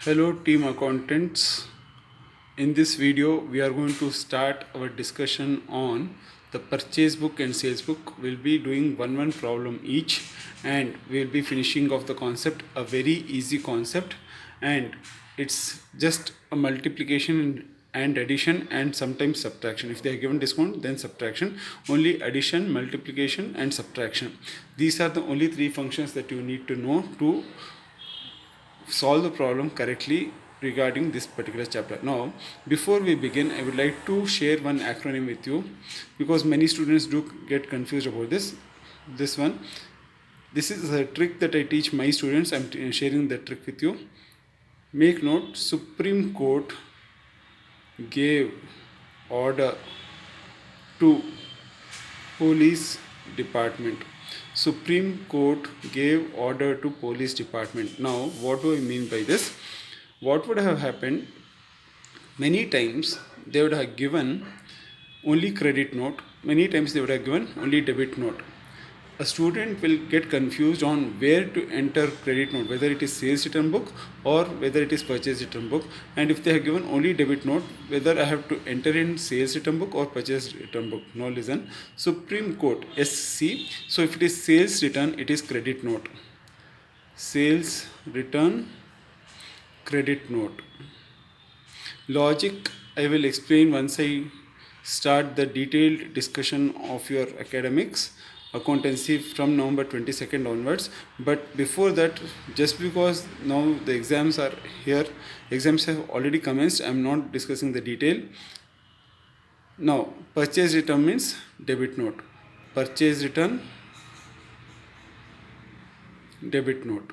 Hello team accountants. In this video we are going to start our discussion on the purchase book and sales book. We'll be doing one problem each and we'll be finishing off the concept, a very easy concept, and it's just a multiplication and addition and sometimes subtraction. If they are given discount, then subtraction. Only addition, multiplication and subtraction. These are the only three functions that you need to know to solve the problem correctly regarding this particular chapter. Now, before we begin, I would like to share one acronym with you because many students do get confused about this one. This is a trick that I teach my students. I'm sharing the trick with you. Make note: Supreme Court gave order to police department. Supreme Court gave order to police department. Now, what do I mean by this? What would have happened? Many times they would have given only credit note. Many times they would have given only debit note. A student will get confused on where to enter credit note, whether it is sales return book or whether it is purchase return book. And if they have given only debit note, whether I have to enter in sales return book or purchase return book. Now listen, Supreme Court SC. So if it is sales return, it is credit note. Sales return, credit note. Logic I will explain once I start the detailed discussion of your academics accountancy from November 22nd onwards. But before that, just because now the exams are here, exams have already commenced, I am not discussing the detail. Now, purchase return means debit note. Purchase return, debit note.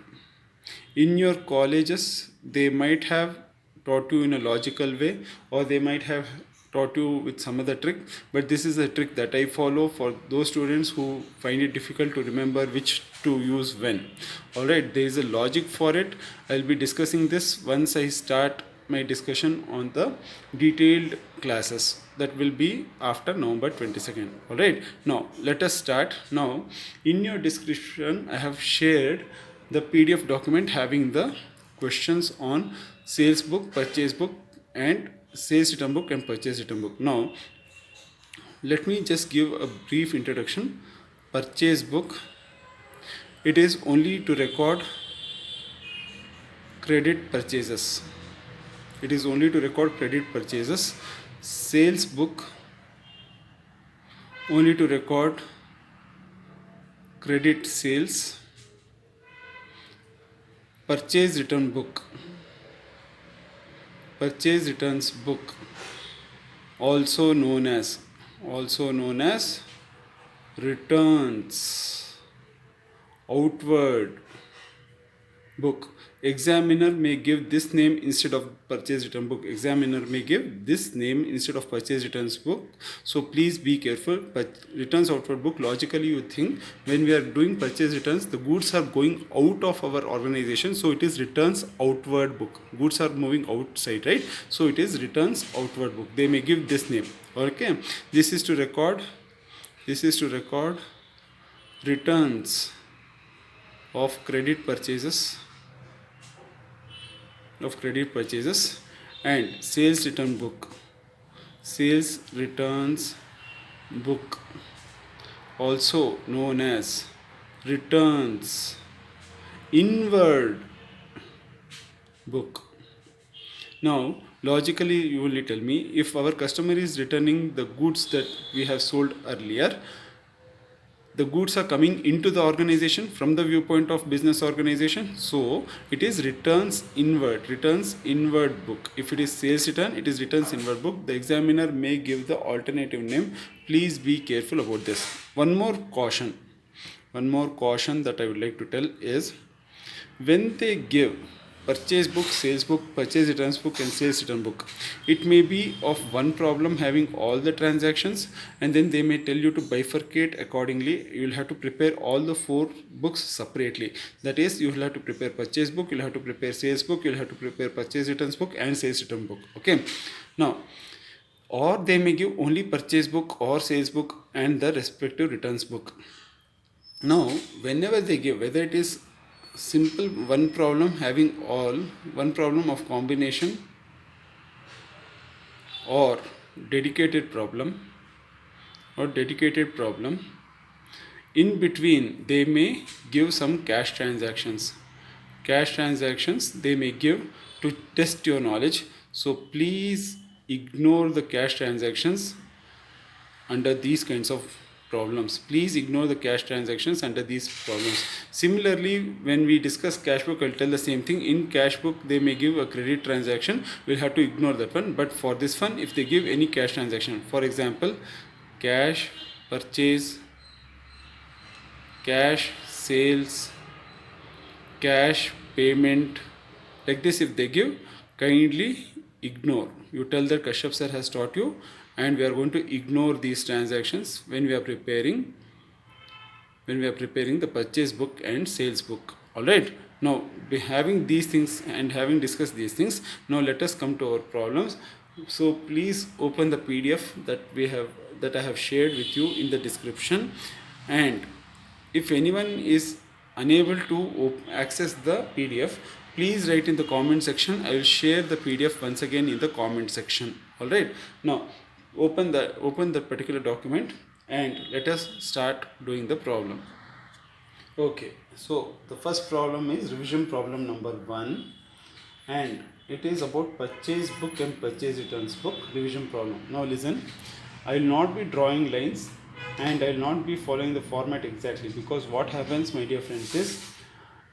In your colleges, they might have taught you in a logical way, or they might have taught you with some other trick, but this is a trick that I follow for those students who find it difficult to remember which to use when. Alright, there is a logic for it. I'll be discussing this once I start my discussion on the detailed classes that will be after November 22nd. Alright, now let us start. Now, in your description, I have shared the PDF document having the questions on sales book, purchase book, and sales return book and purchase return book. Now, let me just give a brief introduction. Purchase book, it is only to record credit purchases. It is only to record credit purchases. Sales book, only to record credit sales. Purchase return book, purchase returns book, also known as returns outward book. Examiner may give this name instead of purchase return book. Examiner may give this name instead of purchase returns book. So please be careful. But returns outward book, logically you think when we are doing purchase returns, the goods are going out of our organization. So it is returns outward book. Goods are moving outside, right? So it is returns outward book. They may give this name. Okay. This is to record returns of credit purchases and sales return book, sales returns book, also known as returns inward book. Now, logically you will tell me, if our customer is returning the goods that we have sold earlier, the goods are coming into the organization from the viewpoint of business organization, so it is returns inward book. If it is sales return, it is returns inward book. The examiner may give the alternative name. Please be careful about this. One more caution that I would like to tell is, when they give purchase book, sales book, purchase returns book and sales return book, it may be of one problem having all the transactions, and then they may tell you to bifurcate accordingly. You will have to prepare all the 4 books separately. That is, you will have to prepare purchase book, you will have to prepare sales book, you will have to prepare purchase returns book and sales return book. Okay. Now, or they may give only purchase book or sales book and the respective returns book. Now, whenever they give, whether it is simple one problem having all, one problem of combination or dedicated problem in between they may give some cash transactions they may give to test your knowledge. So please ignore the cash transactions under these kinds of problems. Please ignore the cash transactions under these problems. Similarly, when we discuss cash book, I'll tell the same thing. In cash book they may give a credit transaction, we'll have to ignore that one. But for this one, if they give any cash transaction, for example, cash purchase, cash sales, cash payment, like this, if they give, kindly ignore. You tell that Kashyap sir has taught you, and we are going to ignore these transactions when we are preparing the purchase book and sales book. All right, now having these things and having discussed these things, now let us come to our problems. So please open the PDF that I have shared with you in the description, and if anyone is unable to access the PDF, please write in the comment section. I will share the PDF once again in the comment section. All right, now open the particular document and let us start doing the problem. Okay, so the first problem is revision problem number 1, and it is about purchase book and purchase returns book revision problem. Now listen, I will not be drawing lines and I will not be following the format exactly, because what happens, my dear friends, is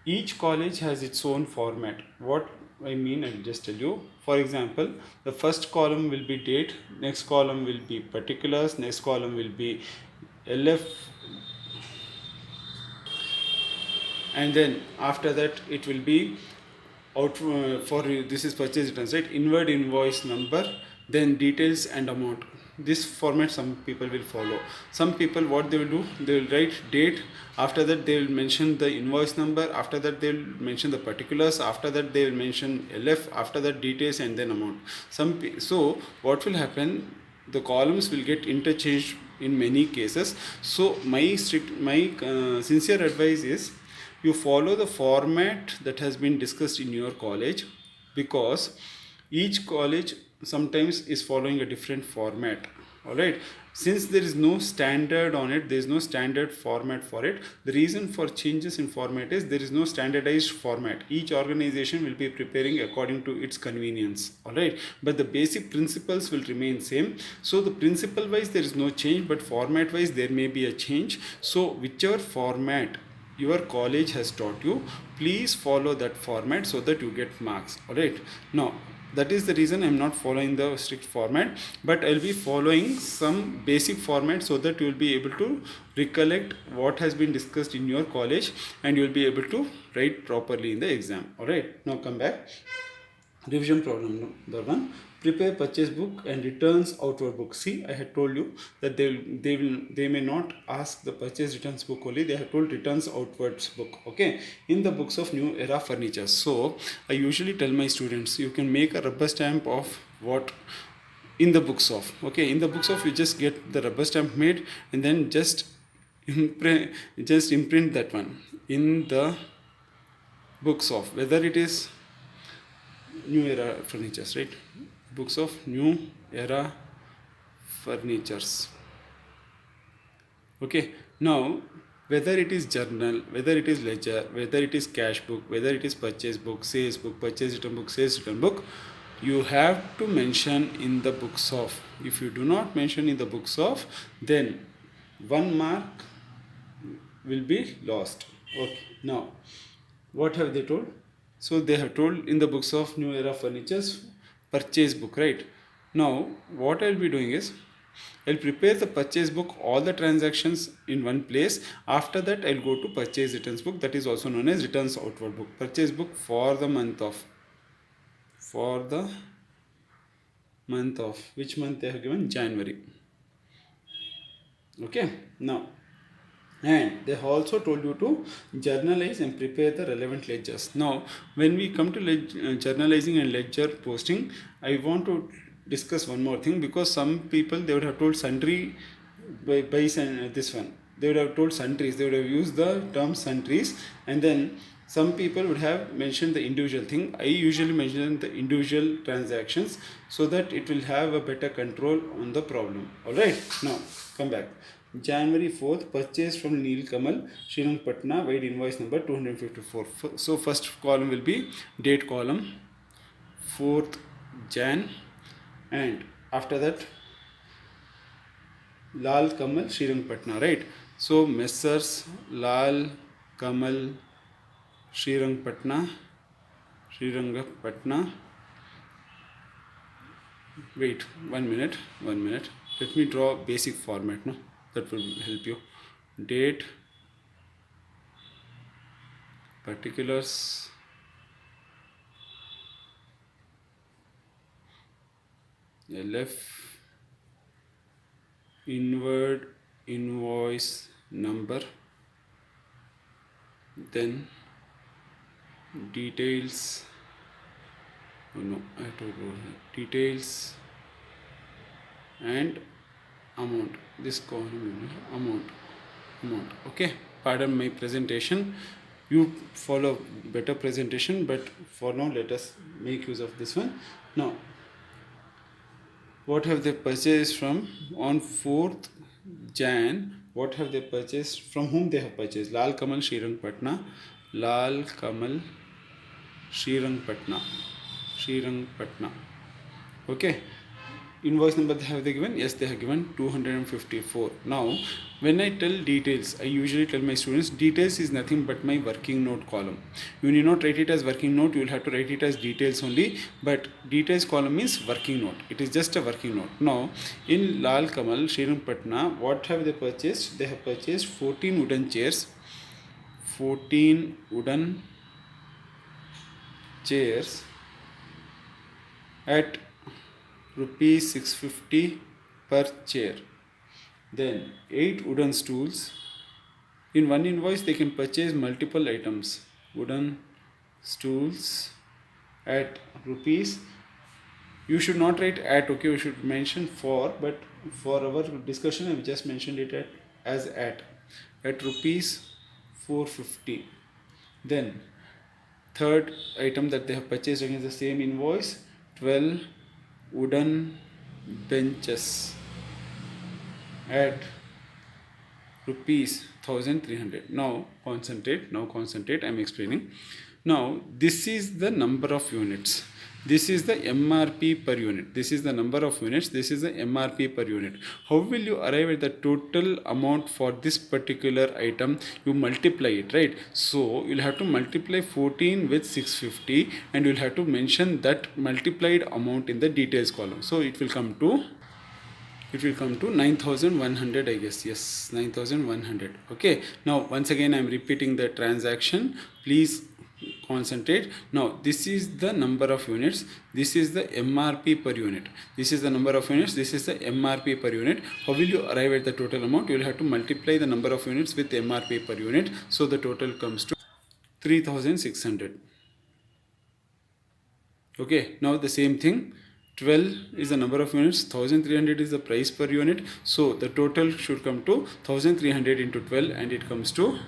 each college has its own format. What I mean, I'll just tell you. For example, the first column will be date, next column will be particulars, next column will be LF, and then after that it will be out for this is purchase returns, right? Inward invoice number, then details and amount. This format some people will follow. Some people, what they will do, they will write date, after that they will mention the invoice number, after that they will mention the particulars, after that they will mention LF, after that details and then amount. So what will happen, the columns will get interchanged in many cases. So my sincere advice is you follow the format that has been discussed in your college, because each college sometimes is following a different format. All right, since there is no standard on it, there is no standard format for it. The reason for changes in format is there is no standardized format. Each organization will be preparing according to its convenience. All right, but the basic principles will remain same. So the principle wise there is no change, but format wise there may be a change. So whichever format your college has taught you, please follow that format so that you get marks. All right, now that is the reason I am not following the strict format, but I will be following some basic format so that you will be able to recollect what has been discussed in your college and you will be able to write properly in the exam. All right, now come back. Revision problem number 1, prepare purchase book and returns outward book. See, I had told you that they may not ask the purchase returns book only, they have told returns outwards book. Okay, in the books of New Era Furniture. So I usually tell my students, you can make a rubber stamp of what in the books of. Okay, in the books of you just get the rubber stamp made and then just imprint that one in the books of, whether it is New Era Furnitures, right? Books of New Era Furnitures. Okay, now whether it is journal, whether it is ledger, whether it is cash book, whether it is purchase book, sales book, purchase return book, sales return book, you have to mention in the books of. If you do not mention in the books of, then 1 mark will be lost. Okay, now what have they told? So they have told in the books of New Era Furnitures purchase book, right? Now what I'll be doing is I'll prepare the purchase book, all the transactions in one place. After that I'll go to purchase returns book, that is also known as returns outward book. Purchase book for the month of, which month they have given? January. Okay, now, and they have also told you to journalize and prepare the relevant ledgers. Now when we come to journalizing and ledger posting, I want to discuss one more thing, because some people, they would have told sundry buys and this one, they would have told sundries, they would have used the term sundries, and then Some people would have mentioned the individual thing. I usually mention the individual transactions so that it will have a better control on the problem. Alright, now come back. January 4th, purchase from Neel Kamal, Srirangpatna, wide invoice number 254. So first column will be date column, 4th Jan, and after that Lal Kamal, Srirangpatna, right? So Messrs. Lal Kamal, Srirangpatna. Wait, 1 minute. Let me draw basic format, no? That will help you. Date, particulars, LF, inward invoice number, then details. Oh no, I have to go here. Details and amount. This column amount. Okay, pardon my presentation. You follow better presentation, but for now let us make use of this one. Now, what have they purchased from on 4th Jan? What have they purchased? From whom they have purchased? Lal Kamal, Srirangpatna. Lal Kamal, Srirangpatna. Okay. Invoice number have they given? Yes, they have given 254. Now, when I tell details, I usually tell my students details is nothing but my working note column. You need not write it as working note, you will have to write it as details only. But details column is working note. It is just a working note. Now, in Lal Kamal, Srirangpatna, what have they purchased? They have purchased 14 wooden chairs. 14 wooden chairs at rupees 650 per chair. Then 8 wooden stools. In one invoice they can purchase multiple items. Wooden stools at rupees. You should not write at, okay, you should mention for, but for our discussion I have just mentioned it as at rupees 450. Then third item that they have purchased against the same invoice, 12 wooden benches at rupees 1300. Now concentrate, I am explaining. Now this is the number of units. This is the MRP per unit. This is the number of units. This is the MRP per unit. How will you arrive at the total amount for this particular item? You multiply it, right? So you'll have to multiply 14 with 650 and you'll have to mention that multiplied amount in the details column. So it will come to 9,100, I guess. Yes, 9,100. Okay. Now once again I am repeating the transaction. Please concentrate. Now this is the number of units, this is the MRP per unit, this is the number of units, this is the MRP per unit. How will you arrive at the total amount? You will have to multiply the number of units with MRP per unit, so the total comes to 3,600. Okay, now the same thing, 12 is the number of units, 1300 is the price per unit, so the total should come to 1300 into 12 and it comes to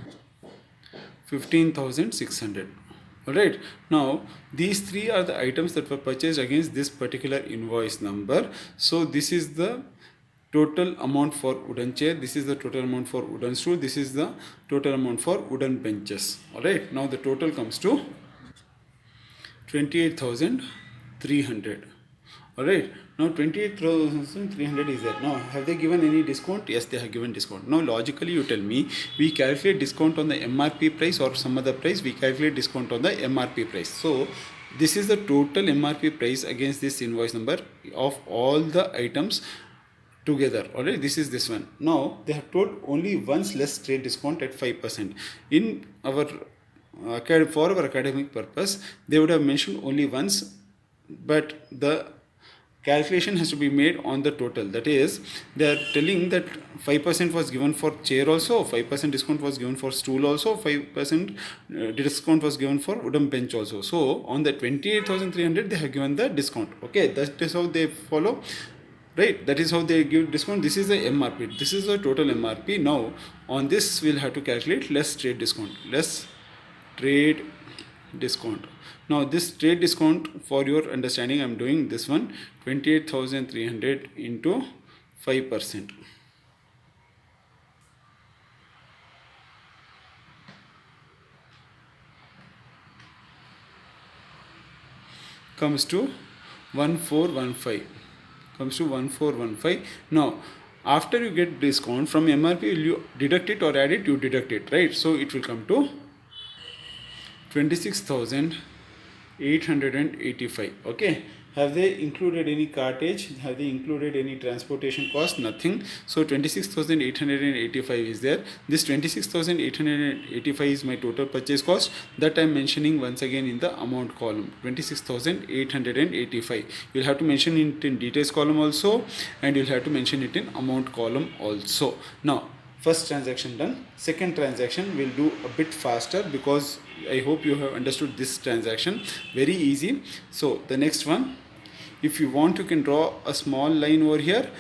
15,600. Alright, now these three are the items that were purchased against this particular invoice number. So this is the total amount for wooden chair, this is the total amount for wooden stool, this is the total amount for wooden benches. Alright, now the total comes to 28,300. Alright, now 28,300 is there. Now have they given any discount? Yes, they have given discount. Now logically you tell me, we calculate discount on the MRP price or some other price, we calculate discount on the MRP price. So this is the total MRP price against this invoice number of all the items together. Alright, this is this one. Now they have told only once less trade discount at 5%. In our for our academic purpose, they would have mentioned only once, but the calculation has to be made on the total. That is, they are telling that 5% was given for chair also, 5% discount was given for stool also, 5% discount was given for wooden bench also. So on the 28,300 they have given the discount. Okay, that is how they follow. Right, that is how they give discount. This is the MRP, this is the total MRP. Now on this we'll have to calculate less trade discount. Less trade discount. Now this trade discount, for your understanding, I'm doing this one, 28,300 into 5%. Comes to 1415. Comes to 1415. Now after you get discount from MRP, will you deduct it or add it? You deduct it, right? So it will come to 26,885. Okay, have they included any cartage? Have they included any transportation cost? Nothing. So 26,885 is there. This 26,885 is my total purchase cost, that I am mentioning once again in the amount column. 26,885. You'll have to mention it in details column also, and you'll have to mention it in amount column also. Now first transaction done. Second transaction will do a bit faster, because I hope you have understood this transaction. Very easy. So the next one, if you want, you can draw a small line over here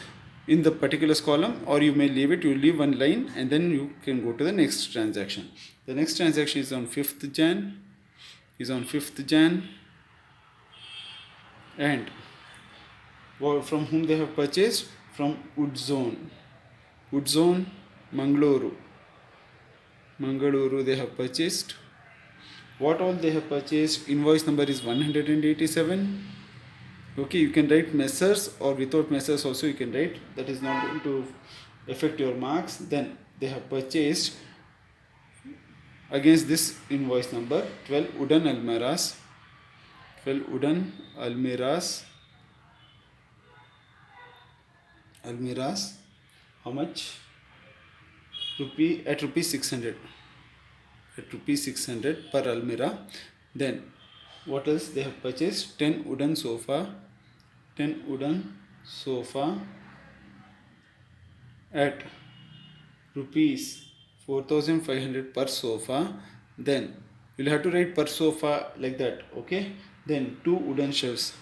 in the particulars column, or you may leave it. You leave one line and then you can go to the next transaction. The next transaction is on 5th Jan. And from whom they have purchased? From Woodzone Mangaluru they have purchased. What all they have purchased? Invoice number is 187. Okay, you can write Messrs, or without Messrs also you can write. That is not going to affect your marks. Then they have purchased, against this invoice number, 12 wooden almirahs. How much? At rupees 600. At rupees 600 per almirah. Then what else they have purchased? 10 wooden sofa at rupees 4,500 per sofa. Then you'll have to write per sofa like that. Okay, then 2 wooden shelves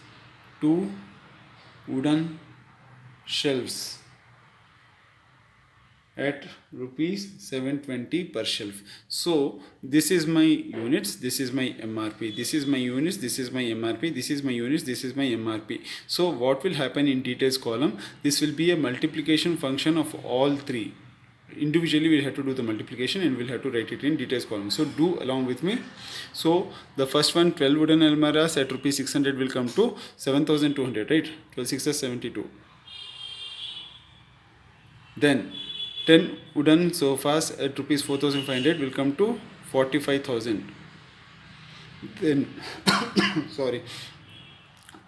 at rupees 720 per shelf. So this is my units, this is my MRP, this is my units, this is my MRP, this is my units, this is my MRP. So what will happen in details column? This will be a multiplication function of all three. Individually we'll have to do the multiplication and we'll have to write it in details column. So do along with me. So the first one, 12 wooden almirahs at rupees 600 will come to 7,200, right? 12 6 is 72. Then 10 wooden sofas at rupees 4,500 will come to 45,000. Then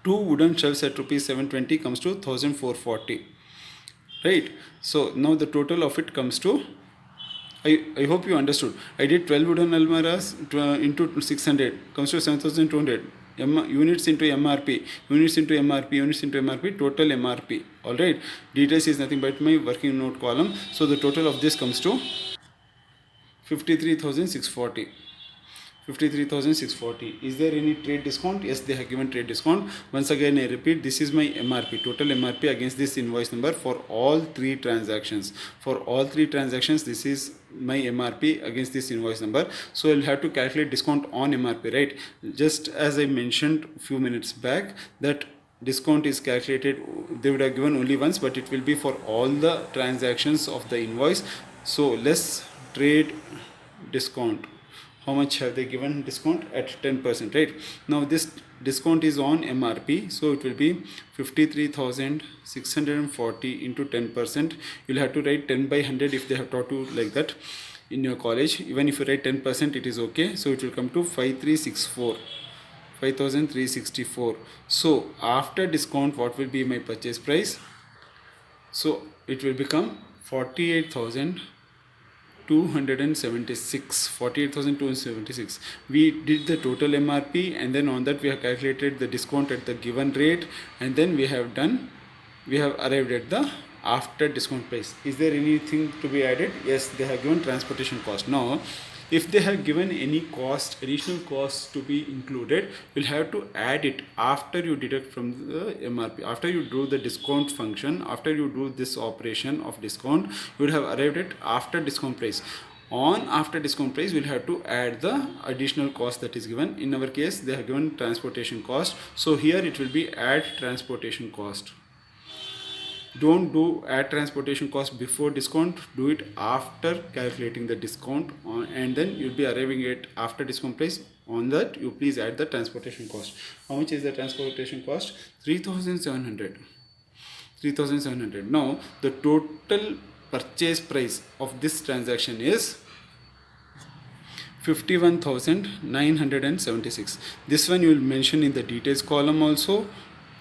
2 wooden shelves at rupees 720 comes to 1,440, right? So now the total of it comes to, I hope you understood. I did 12 wooden almirahs into 600 comes to 7,200. Units into MRP, total MRP. Alright, details is nothing but my working note column. So the total of this comes to 53,640. 53,640. Is there any trade discount? Yes, they have given trade discount. Once again I repeat, this is my MRP, total MRP against this invoice number for all three transactions. For all three transactions, this is my MRP against this invoice number. So I'll have to calculate discount on MRP, right? Just as I mentioned a few minutes back, that discount is calculated, they would have given only once, but it will be for all the transactions of the invoice. So less trade discount. How much have they given discount? At 10%, right? Now this discount is on MRP, so it will be 53,640 into 10%. You'll have to write 10 by 100 if they have taught you like that in your college. Even if you write 10%, it is okay. So it will come to 5,364. So after discount, what will be my purchase price? So it will become 48,276. We did the total MRP, and then on that we have calculated the discount at the given rate, and then we have arrived at the after discount price. Is there anything to be added? Yes, they have given transportation cost. Now if they have given any cost, additional costs to be included, you'll have to add it after you deduct from the MRP. After you do the discount function, after you do this operation of discount, you would have arrived at after discount price. On after discount price, we'll have to add the additional cost that is given. In our case, they have given transportation cost, so here it will be add transportation cost. Don't do add transportation cost before discount, do it after calculating the discount and then you'll be arriving at after discount price. On that, you please add the transportation cost. How much is the transportation cost? 3700. 3700. Now the total purchase price of this transaction is 51,976. This one you will mention in the details column also.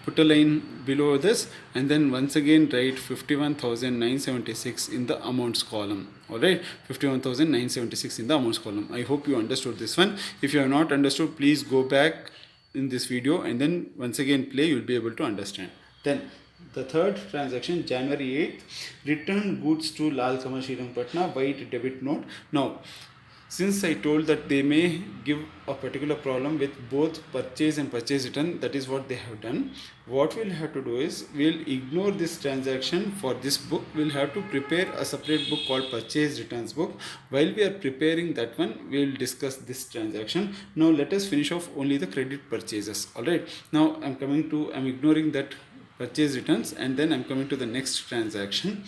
Put a line below this and then once again write 51,976 in the amounts column. Alright, 51,976 in the amounts column. I hope you understood this one. If you have not understood, please go back in this video and then once again play, you will be able to understand. Then the third transaction, January 8th, return goods to Lal Kamal Patna, white debit note. Now, since I told that they may give a particular problem with both purchase and purchase return, that is what they have done. What we'll have to do is, we'll ignore this transaction for this book. We'll have to prepare a separate book called purchase returns book. While we are preparing that one, we'll discuss this transaction. Now let us finish off only the credit purchases. Alright, now I'm ignoring that purchase returns and then I'm coming to the next transaction.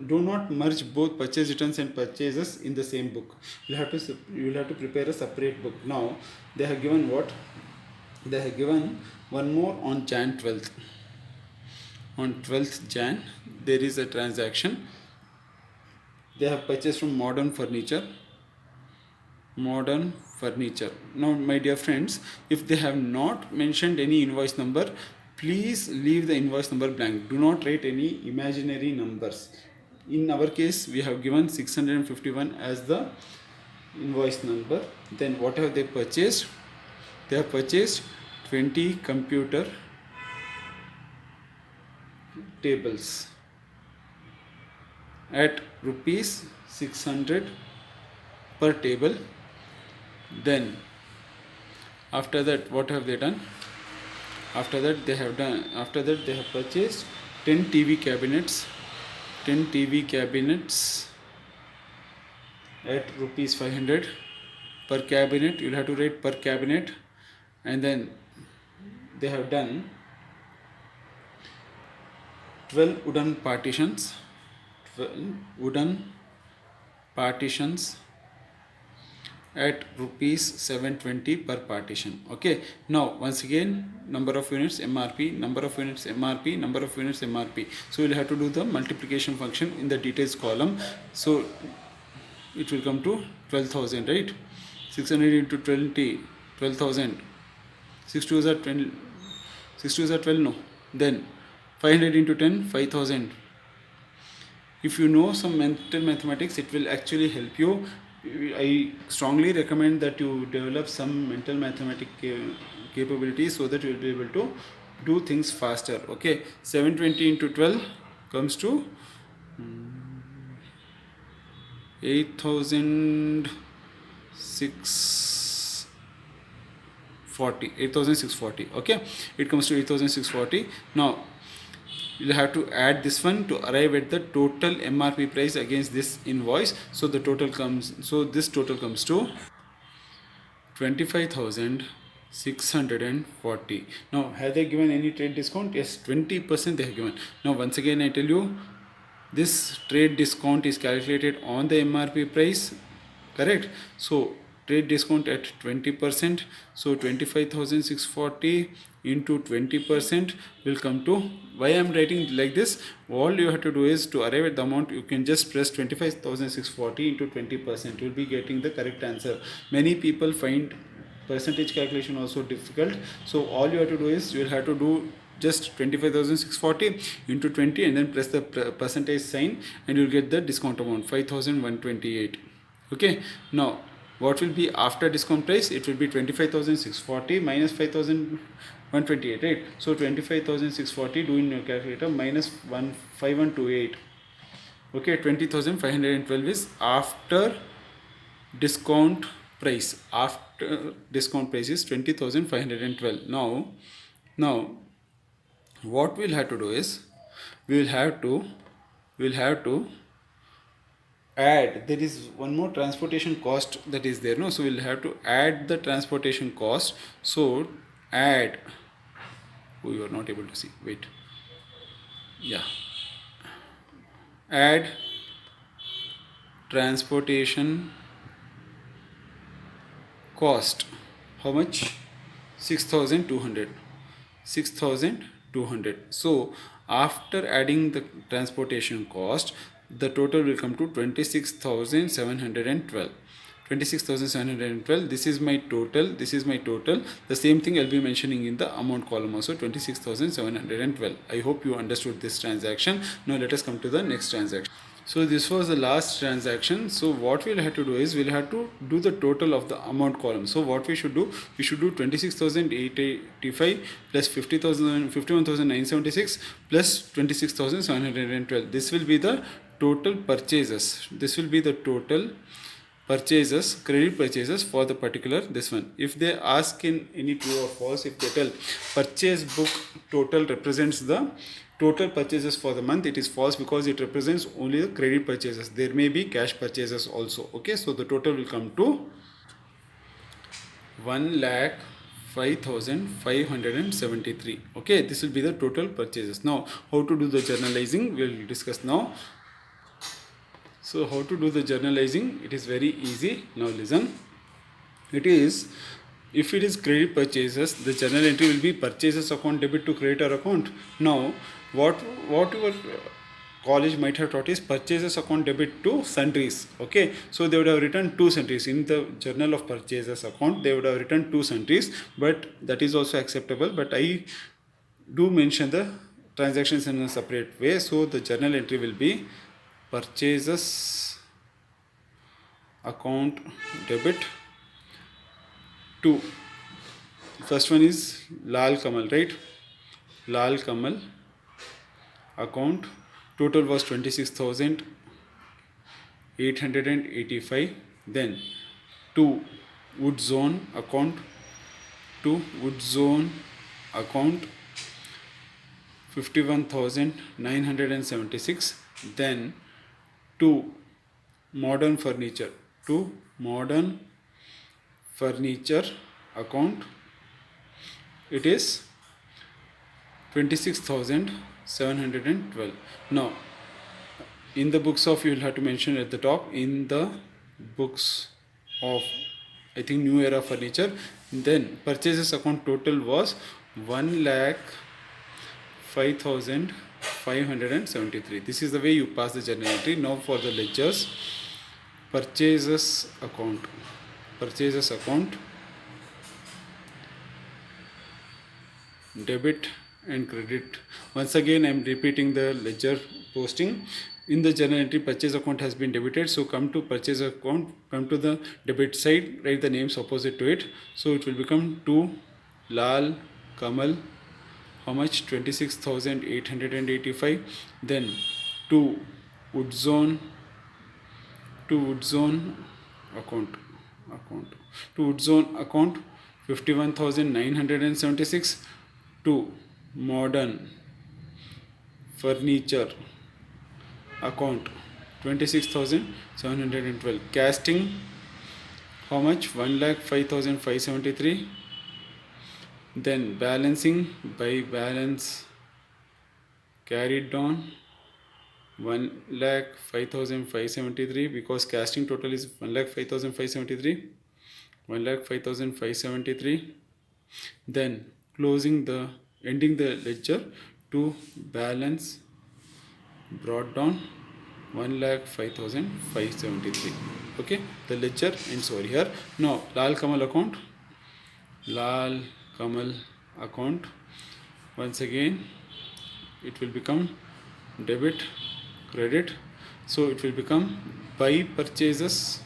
Do not merge both purchase returns and purchases in the same book. You will have to prepare a separate book. Now they have given what? They have given one more on Jan 12th. On 12th Jan, there is a transaction. They have purchased from Modern Furniture. Modern Furniture. Now my dear friends, if they have not mentioned any invoice number, please leave the invoice number blank. Do not write any imaginary numbers. In our case, we have given 651 as the invoice number. Then what have they purchased? They have purchased 20 computer tables at rupees 600 per table. Then after that, what have they done? After that they have purchased 10 TV cabinets at rupees 500 per cabinet. You'll have to write per cabinet. And then they have done 12 wooden partitions at rupees 720 per partition. Okay, now once again, number of units MRP, number of units MRP, number of units MRP. So we'll have to do the multiplication function in the details column. So it will come to 12,000, right? 600 into 20, 12,000. 6 2s are 12. 6 2s are 12, no. Then 500 into 10, 5,000. If you know some mental mathematics, it will actually help you. I strongly recommend that you develop some mental mathematics capabilities so that you will be able to do things faster. Okay, 720 into 12 comes to 8,640. Okay, it comes to 8,640. Now you'll have to add this one to arrive at the total MRP price against this invoice. So this total comes to 25,640. Now have they given any trade discount? Yes, 20% they have given. Now once again I tell you, this trade discount is calculated on the MRP price, correct? So trade discount at 20%, so 25,640 into 20% will come to, why I am writing like this, all you have to do is to arrive at the amount, you can just press 25,640 into 20%, you will be getting the correct answer. Many people find percentage calculation also difficult, so all you have to do is you will have to do just 25,640 into 20 and then press the percentage sign and you will get the discount amount 5,128. Okay, now what will be after discount price? It will be 25,640 minus 5,128, right? So 25,640, do in your calculator, minus 5128. Okay, 20,512 is after discount price. After discount price is 20,512. Now what we'll have to do is we'll have to add, there is one more transportation cost that is there, no? So we'll have to add the transportation cost. So add, oh, you are not able to see, wait, yeah, add transportation cost. How much? 6200. 6200. So after adding the transportation cost, the total will come to 26712. 26712. This is my total, this is my total. The same thing I'll be mentioning in the amount column also, 26712. I hope you understood this transaction. Now let us come to the next transaction. So this was the last transaction. So what we'll have to do is we'll have to do the total of the amount column. So what we should do, we should do 26,885 plus 50,000, 51,976 plus 26,712. This will be the total purchases. This will be the total purchases, credit purchases for the particular this one. If they ask in any true or false, if they tell purchase book total represents the total purchases for the month, it is false because it represents only the credit purchases. There may be cash purchases also. Okay, so the total will come to 1,05,573. Okay, this will be the total purchases. Now how to do the journalizing we'll discuss now. So how to do the journalizing? It is very easy. Now listen. It is, if it is credit purchases, the journal entry will be purchases account debit to creditor account. Now what your college might have taught is purchases account debit to sundries. Okay, so they would have written two sundries in the journal of purchases account. They would have written two sundries, but that is also acceptable. But I do mention the transactions in a separate way. So the journal entry will be purchases account debit to, first one is Lal Kamal, right? Lal Kamal account, total was 26,885. Then to Wood Zone account, to Wood Zone account 51,976. Then to Modern Furniture, to Modern Furniture account, it is 26,712. Now in the books of, you will have to mention at the top, in the books of, I think, New Era Furniture, then purchases account total was 1,05,573. This is the way you pass the journal entry. Now for the ledgers, purchases account, purchases account debit and credit. Once again I am repeating the ledger posting. In the journal entry, purchase account has been debited, so come to purchase account, come to the debit side, write the names opposite to it. So it will become to Lal Kamal, how much? 26,885. Then to Wood Zone, to Wood Zone account, to Wood Zone account 51,976. To Modern Furniture account 26,712. Casting, how much? 1,05,573. Then balancing, by balance carried down 1,05,573, because casting total is 1,05,573. 1,05,573. Then closing the, ending the ledger, to balance brought down 1,05,573. Okay, the ledger ends over here. Now Lal Kamal account, Lal Kamal account, once again it will become debit credit. So it will become by purchases,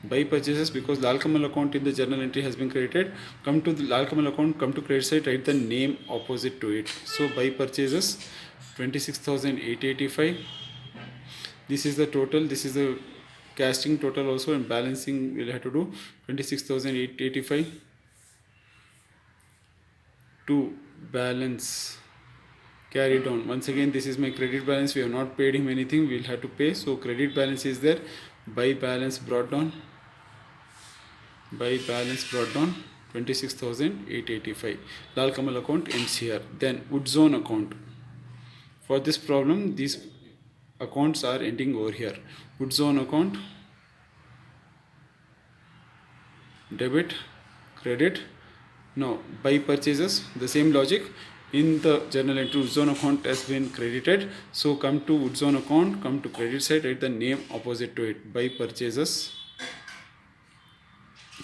by purchases, because Lal Kamal account in the journal entry has been created. Come to the Lal Kamal account, come to credit side, write the name opposite to it. So by purchases 26,885. This is the total, this is the casting total also, and balancing we'll have to do 26,885 to balance carried on. Once again, this is my credit balance. We have not paid him anything, we'll have to pay. So credit balance is there. Buy balance brought down, 26,885. Lal Kamal account ends here. Then Wood Zone account. For this problem, these accounts are ending over here. Wood Zone account, debit, credit. Now buy purchases, the same logic. In the journal entry, Wood Zone account has been credited. So come to Wood Zone account, come to credit side, write the name opposite to it. Buy purchases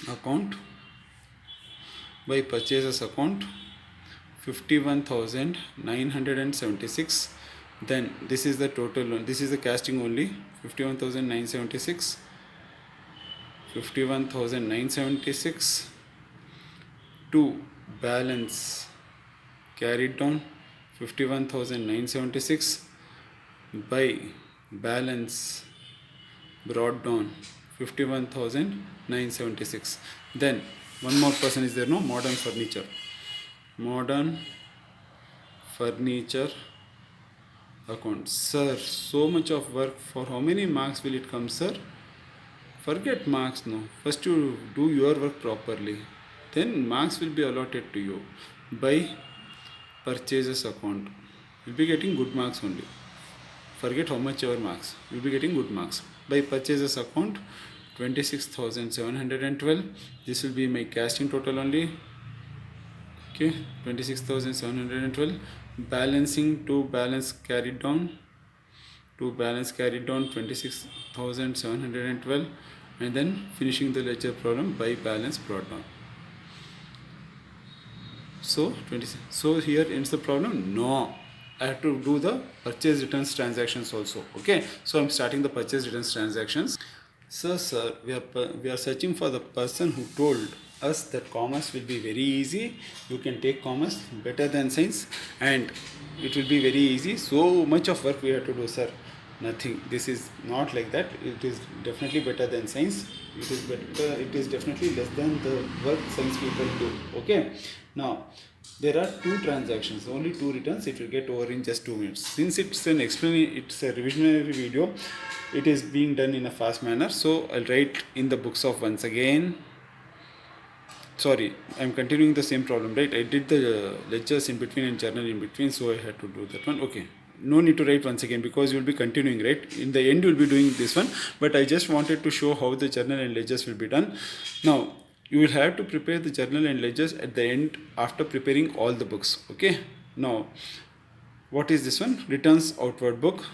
account, by purchases account 51,976. Then this is the total one. This is the casting only. 51,976. 51,976 to balance carried down 51,976 by balance brought down 51,976. Then one more person is there, no? Modern furniture. Modern furniture account. Sir, so much of work, for how many marks will it come, sir? Forget marks, no. First you do your work properly, then marks will be allotted to you. By purchases account, you'll be getting good marks only. Forget how much ever marks, you'll be getting good marks. By purchases account 26,712. This will be my casting total only. Okay, 26,712. Balancing to balance carried down, 26,712, and then finishing the ledger problem by balance brought down. So 26. So here ends the problem. No, I have to do the purchase returns transactions also. Okay, so I'm starting the purchase returns transactions. Sir, we are searching for the person who told us that commerce will be very easy. You can take commerce better than science, and it will be very easy. So much of work we have to do, sir. Nothing. This is not like that. It is definitely better than science. It is better. It is definitely less than the work science people do. Okay. Now there are two transactions, only two returns. It will get over in just 2 minutes. Since it's a revisionary video, it is being done in a fast manner. So I'll write in the books of once again. Sorry, I'm continuing the same problem, right? I did the lectures in between and journal in between, so I had to do that one. Okay, no need to write once again because you will be continuing, right? In the end, you will be doing this one, but I just wanted to show how the journal and ledgers will be done. Now, you will have to prepare the journal and ledgers at the end after preparing all the books. Okay, now what is this one? Returns outward book.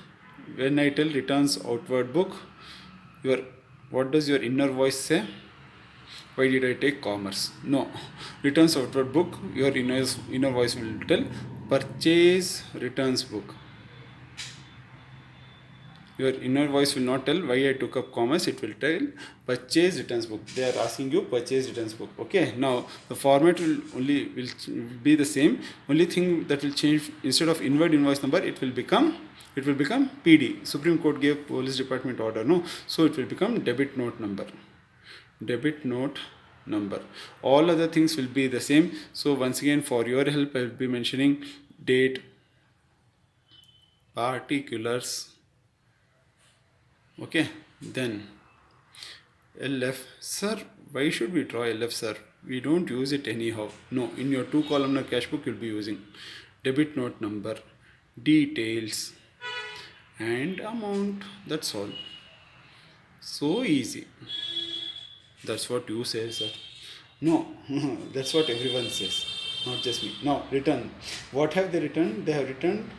When I tell returns outward book, what does your inner voice say? Why did I take commerce? No, returns outward book, your inner voice will tell purchase returns book. Your inner voice will not tell why I took up commerce, it will tell purchase returns book. They are asking you purchase returns book. Okay, now the format will be the same. Only thing that will change, instead of inward invoice number, it will become PD. Supreme Court gave police department order, no? So it will become debit note number. Debit note number. All other things will be the same. So once again, for your help, I will be mentioning date, particulars. Okay, then LF. Sir, why should we draw LF, sir? We don't use it anyhow. No, in your 2-columnar cash book you'll be using debit note number, details, and amount. That's all. So easy. That's what you say, sir. No, that's what everyone says, not just me. Now, return. What have they returned? They have returned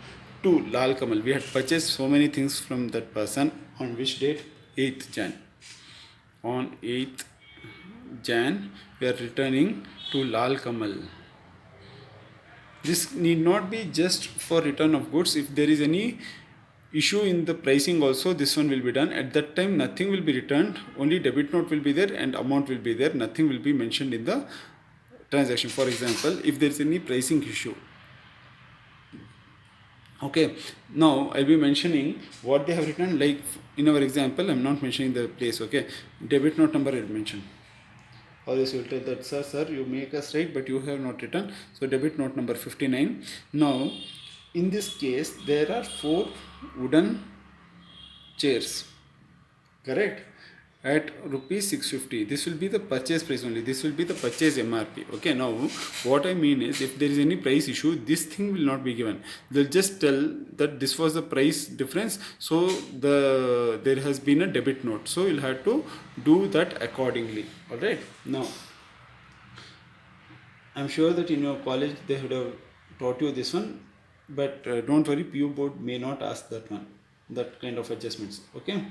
to Lal Kamal. We had purchased so many things from that person. On which date? 8th Jan. On 8th Jan, we are returning to Lal Kamal. This need not be just for return of goods. If there is any issue in the pricing also, this one will be done. At that time, nothing will be returned. Only debit note will be there and amount will be there. Nothing will be mentioned in the transaction. For example, if there is any pricing issue. Okay, now I'll be mentioning what they have written. Like in our example, I'm not mentioning the place. Okay, debit note number I'll mention. Or else you will tell that, sir, you make us right, but you have not written. So debit note number 59. Now In this case, there are 4 wooden chairs, correct, at rupees 650. This will be the purchase price only. This will be the purchase MRP. Okay, now what I mean is, if there is any price issue, this thing will not be given. They'll just tell that this was the price difference, so there has been a debit note, so you'll have to do that accordingly. All right, now I'm sure that in your college they would have taught you this one, but don't worry, PU board may not ask that kind of adjustments. Okay,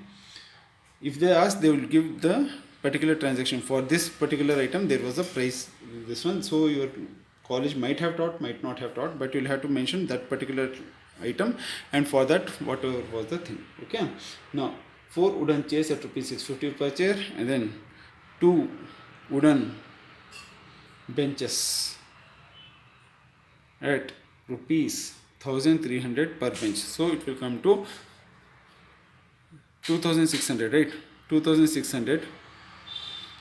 if they ask, they will give the particular transaction. For this particular item there was a price, this one, so your college might have taught, might not have taught, but you'll have to mention that particular item, and for that whatever was the thing. Okay, now 4 wooden chairs at rupees 650 per chair, and then 2 wooden benches at rupees 1300 per bench, so it will come to 2600, right? 2600.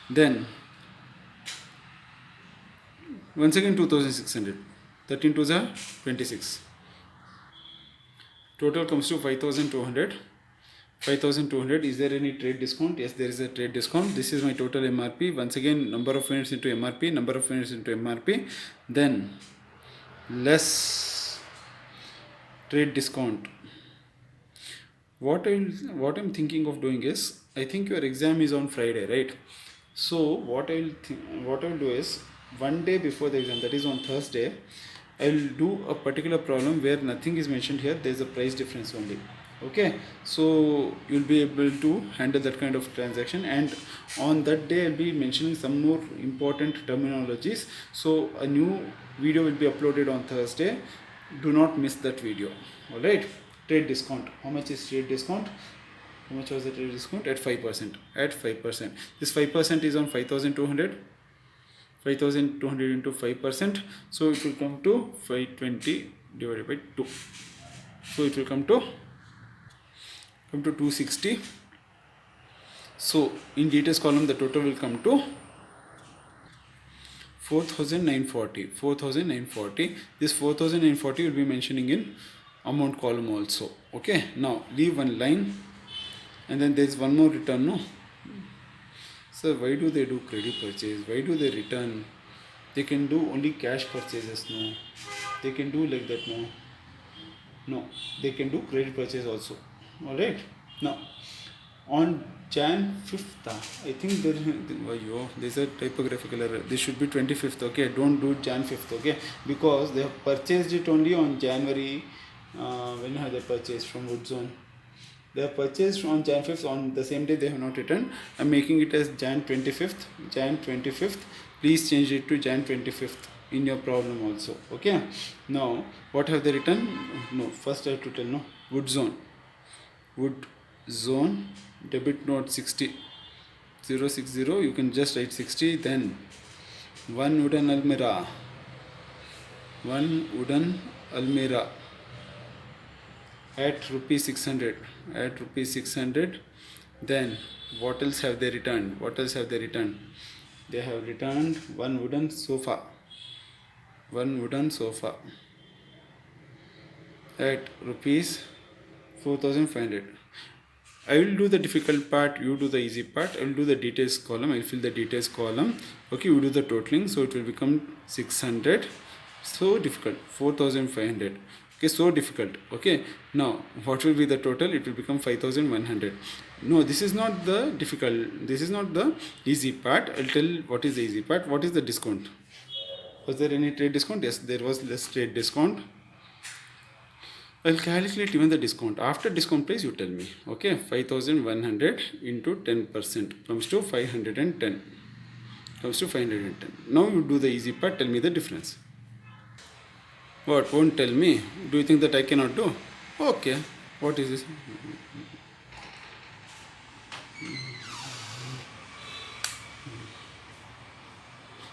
Then once again 2600, 13 to the 26, total comes to 5200. 5200. Is there any trade discount? Yes, there is a trade discount. This is my total MRP. Once again, number of units into MRP, number of units into MRP, then less trade discount. What I'm thinking of doing is, I think your exam is on Friday, right? So what I'll do is, one day before the exam, that is on Thursday, I'll do a particular problem where nothing is mentioned here. There's a price difference only. Okay, so you'll be able to handle that kind of transaction, and on that day I'll be mentioning some more important terminologies. So a new video will be uploaded on Thursday. Do not miss that video. All right. Trade discount. How much is trade discount? How much was the trade discount? At 5%. At 5%. This 5% is on 5200. 5200 into 5%. So it will come to 520 divided by 2. So it will come to 260. So in details column, the total will come to 4940. 4940. This 4940 will be mentioning in amount column also. Okay, now leave one line, and then there is one more return. No, sir, why do they do credit purchase? Why do they return? They can do only cash purchases. No, they can do like that. No, they can do credit purchase also. All right, now on Jan 5th, I think there's a typographical error. This should be 25th. Okay, don't do Jan 5th. Okay, because they have purchased it only on January. When have they purchased from Woodzone? They have purchased on Jan 5th. On the same day they have not returned. I'm making it as Jan 25th. Jan 25th. Please change it to Jan 25th in your problem also. Okay. Now what have they written? No, first I have to tell. No, Woodzone. Woodzone debit note 60 060. You can just write 60. Then one wooden almirah. One wooden almirah at rupees 600. At rupees 600. Then what else have they returned? What else have they returned? They have returned one wooden sofa. One wooden sofa at rupees 4500. I will do the difficult part, you do the easy part. I will do the details column. I will fill the details column. Okay, you do the totaling, so it will become 600. So difficult. 4500. Okay, so difficult. Okay, now what will be the total? It will become 5100. No, this is not the difficult, this is not the easy part. I'll tell what is the easy part. What is the discount? Was there any trade discount? Yes, there was less trade discount. I'll calculate even the discount. After discount price, you tell me. Okay, 5100 into 10% comes to 510. Comes to 510. Now you do the easy part. Tell me the difference. What? Won't tell me? Do you think that I cannot do? Okay. What is this?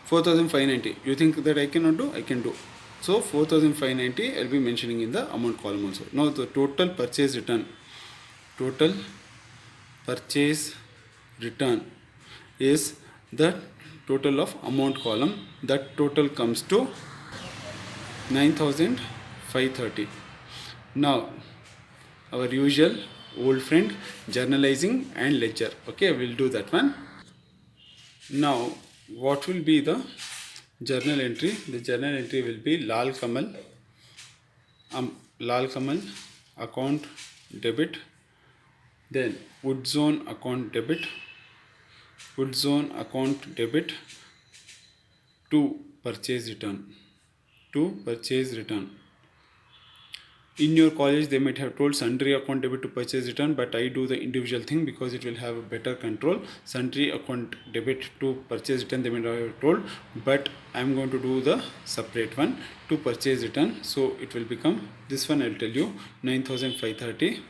$4,590. You think that I cannot do? I can do. So 4,590 I'll be mentioning in the amount column also. Now the total purchase return. Total purchase return is the total of amount column. That total comes to 9,530. Now our usual old friend, journalizing and ledger. Okay, we'll do that one. Now what will be the journal entry? The journal entry will be Lal Kamal account debit, then Woodzone account debit, Woodzone account debit to purchase return, to purchase return. In your college they might have told sundry account debit to purchase return, but I do the individual thing because it will have a better control. Sundry account debit to purchase return they might have told, but I am going to do the separate one, to purchase return. So it will become this one, I will tell you, 9,530.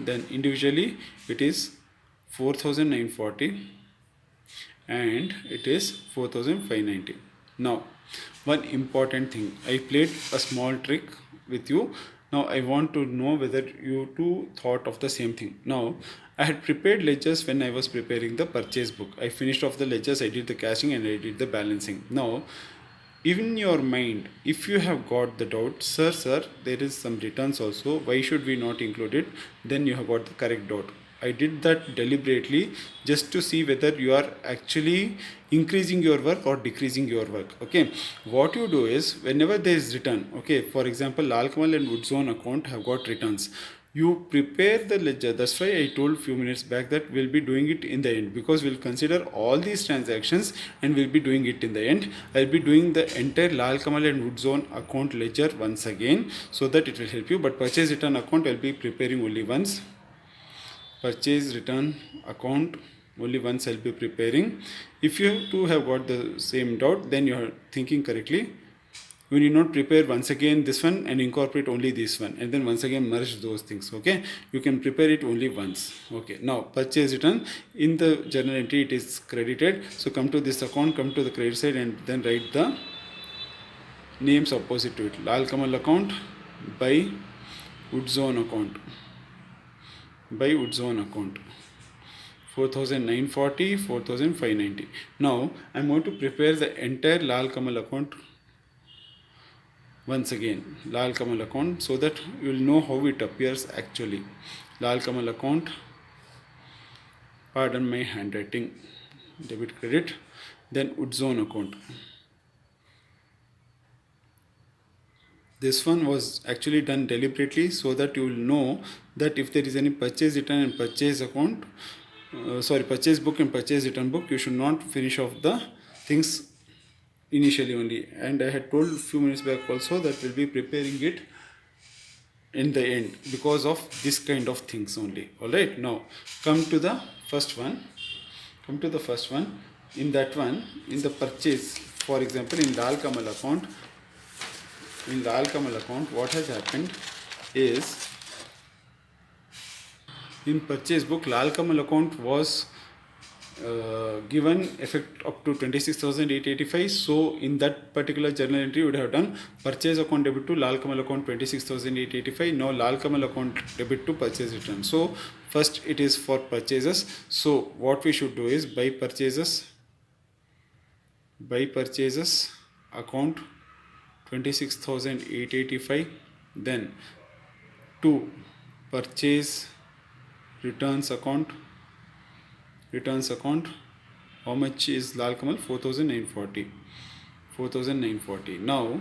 Then individually it is 4,940 and it is 4,590. Now one important thing, I played a small trick with you. Now I want to know whether you two thought of the same thing. Now I had prepared ledgers when I was preparing the purchase book. I finished off the ledgers, I did the cashing and I did the balancing. Now in your mind, if you have got the doubt, sir, there is some returns also, why should we not include it? Then you have got the correct doubt. I did that deliberately just to see whether you are actually increasing your work or decreasing your work. Okay, what you do is, whenever there is return, okay, for example, Lal Kamal and Woodzone account have got returns, you prepare the ledger. That's why I told few minutes back that we'll be doing it in the end, because we'll consider all these transactions and we'll be doing it in the end. I'll be doing the entire Lal Kamal and Woodzone account ledger once again, so that it will help you. But purchase return account I'll be preparing only once. Purchase return account only once I'll be preparing. If you two have got the same doubt, then you are thinking correctly. You need not prepare once again this one and incorporate only this one and then once again merge those things. Okay, you can prepare it only once. Okay, now purchase return, in the journal entry it is credited. So come to this account, come to the credit side and then write the names opposite to it. Lal Kamal account by Woodzone account, by Woodzone account, 4,940, 4,590. Now I am going to prepare the entire Lal Kamal account once again, Lal Kamal account, so that you will know how it appears actually. Lal Kamal account, pardon my handwriting, debit credit, then Woodzone account. This one was actually done deliberately so that you will know that if there is any purchase return and purchase account, purchase book and purchase return book, you should not finish off the things initially only. And I had told a few minutes back also that we'll be preparing it in the end because of this kind of things only. Alright, now come to the first one. In that one, in the purchase, for example, in Lal Kamal account, what has happened is, in purchase book, Lal Kamal account was given effect up to 26,885. So in that particular journal entry you would have done purchase account debit to Lal Kamal account 26,885. Now Lal Kamal account debit to purchase return. So first it is for purchases. So what we should do is by purchases account 26,885, then to purchase returns account, how much is Lal Kamal? 4,940. Now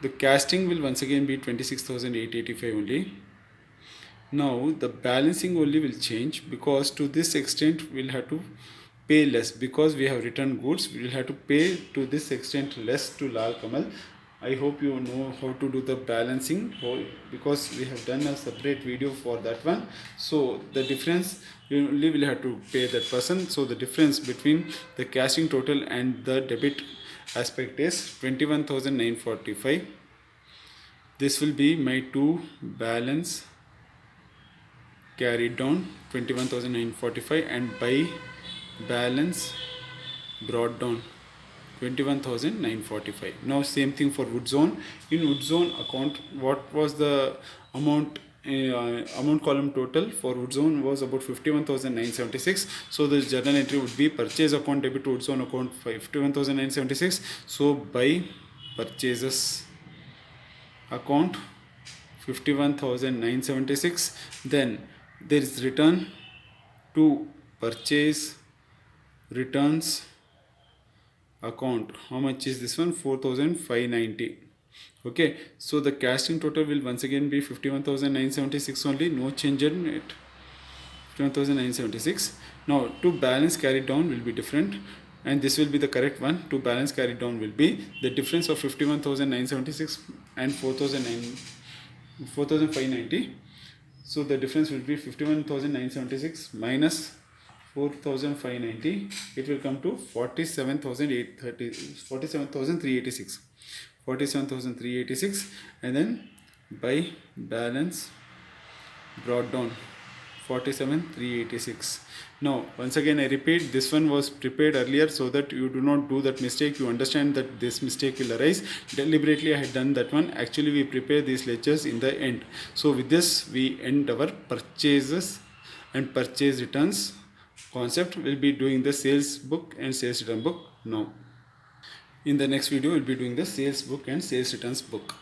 the casting will once again be 26,885 only. Now the balancing only will change, because to this extent we'll have to pay less, because we have returned goods. We will have to pay to this extent less to Lal Kamal. I hope you know how to do the balancing, because we have done a separate video for that one. So the difference you only will have to pay that person. So the difference between the cashing total and the debit aspect is 21,945. This will be my to balance carried down 21,945, and by balance brought down 21,945. Now same thing for Woodzone. In Woodzone account, what was the amount column total for Woodzone was about 51,976. So the journal entry would be purchase account debit to Woodzone account 51,976. So by purchases account 51,976. Then there is return to purchase returns account. How much is this one? 4,590. Okay, so the casting total will once again be 51,976 only, no change in it. 51,976. Now to balance carried down will be different, and this will be the correct one. To balance carried down will be the difference of 51,976 and 4,590. So the difference will be 51,976 minus 4,590. It will come to 47,386. 47,386, and then by balance brought down 47,386. Now once again I repeat, this one was prepared earlier so that you do not do that mistake. You understand that this mistake will arise. Deliberately I had done that one. Actually we prepare these lectures in the end. So with this we end our purchases and purchase returns concept. We'll be doing the sales book and sales return book now. In the next video we'll be doing the sales book and sales returns book.